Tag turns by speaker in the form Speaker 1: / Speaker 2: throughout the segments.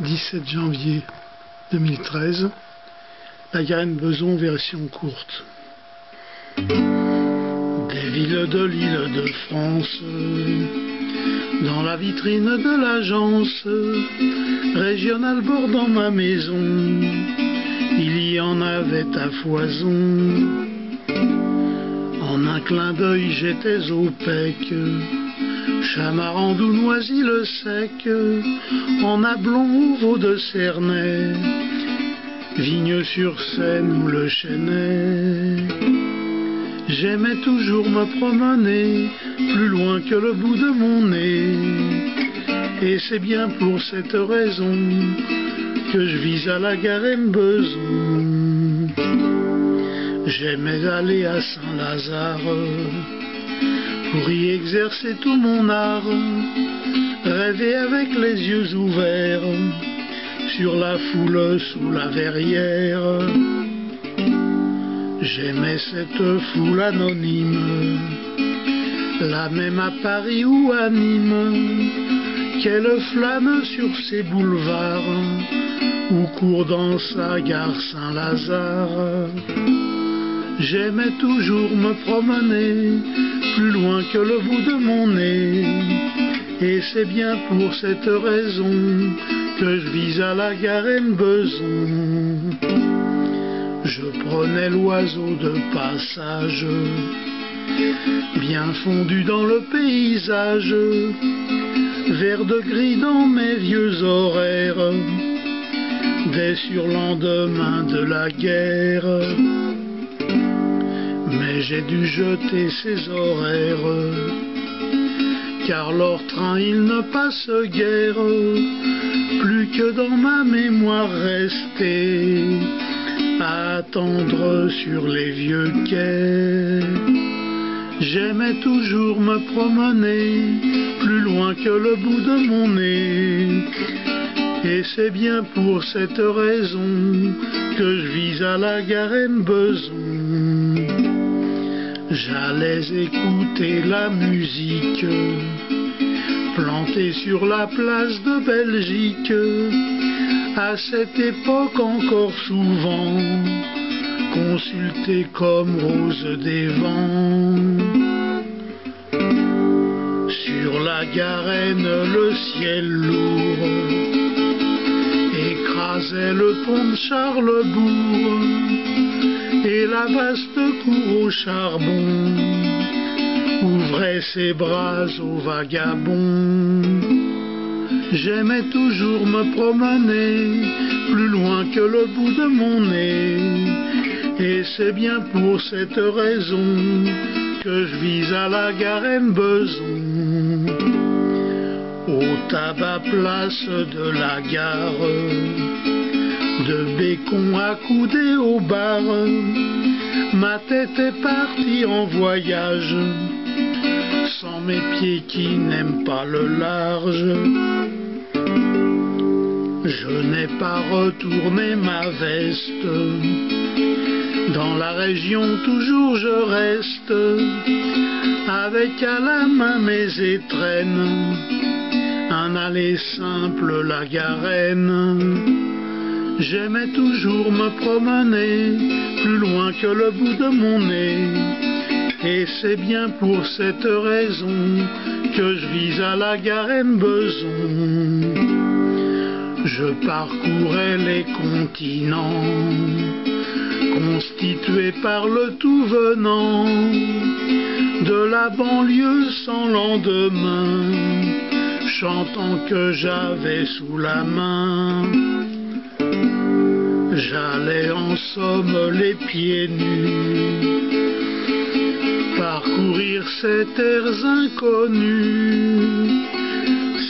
Speaker 1: 17 janvier 2013, la Garenne-Beson version courte. Des villes de l'île de France, dans la vitrine de l'agence régionale bordant ma maison, il y en avait à foison. En un clin d'œil j'étais au pec, Chamarandou, Noisy-le-Sec, en Ablon, au Vau de Cernay, Vigne-sur-Seine ou le Chênay. J'aimais toujours me promener plus loin que le bout de mon nez, et c'est bien pour cette raison que je vise à la Garenne-Beson. J'aimais aller à Saint-Lazare pour y exercer tout mon art, rêver avec les yeux ouverts sur la foule sous la verrière. J'aimais cette foule anonyme, la même à Paris ou à Nîmes, qu'elle flâne sur ses boulevards ou court dans sa gare Saint-Lazare. J'aimais toujours me promener plus loin que le bout de mon nez, et c'est bien pour cette raison que je vise à la Garenne-Beson. Je prenais l'oiseau de passage, bien fondu dans le paysage, vert de gris dans mes vieux horaires, des surlendemains de la guerre. Mais j'ai dû jeter ces horaires, car leur train il ne passe guère, plus que dans ma mémoire restée, à attendre sur les vieux quais. J'aimais toujours me promener plus loin que le bout de mon nez, et c'est bien pour cette raison que je vise à la Garenne-Beson. J'allais écouter la musique plantée sur la place de Belgique, à cette époque encore souvent consultée comme rose des vents. Sur la Garenne le ciel lourd écrasait le pont de Charlesbourg et la vaste cour au charbon ouvrait ses bras aux vagabonds. J'aimais toujours me promener plus loin que le bout de mon nez, et c'est bien pour cette raison que je vise à la Garenne-Beson. Au tabac place de la gare, de Bécon accoudé au bar, ma tête est partie en voyage, sans mes pieds qui n'aiment pas le large. Je n'ai pas retourné ma veste, dans la région toujours je reste, avec à la main mes étrennes, un aller simple la Garenne. J'aimais toujours me promener plus loin que le bout de mon nez, et c'est bien pour cette raison que je vise à la Garenne-Beson. Je parcourais les continents, constitués par le tout venant, de la banlieue sans lendemain, chantant que j'avais sous la main. J'allais en somme les pieds nus parcourir ces terres inconnues,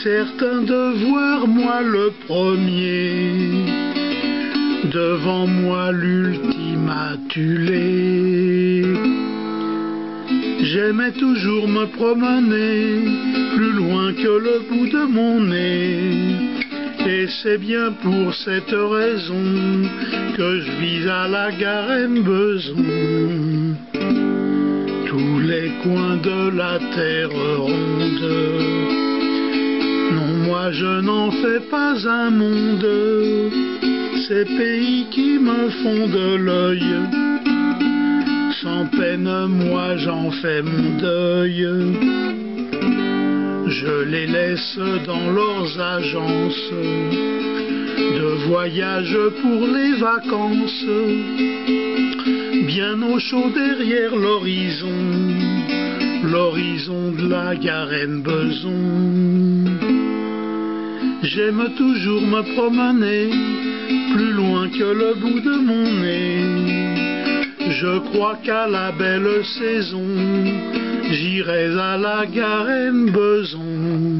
Speaker 1: certain de voir moi le premier, devant moi l'ultime attelé. J'aimais toujours me promener plus loin que le bout de mon nez, et c'est bien pour cette raison que je vise à la Garenne-Beson. Tous les coins de la terre ronde n'ont Moi je n'en fais pas un monde, ces pays qui me font de l'œil. Sans peine moi j'en fais mon deuil. Je les laisse dans leurs agences de voyage pour les vacances, bien au chaud derrière l'horizon, l'horizon de la Garenne-Beson. J'aime toujours me promener plus loin que le bout de mon nez. Je crois qu'à la belle saison, j'irai à la Garenne-Beson.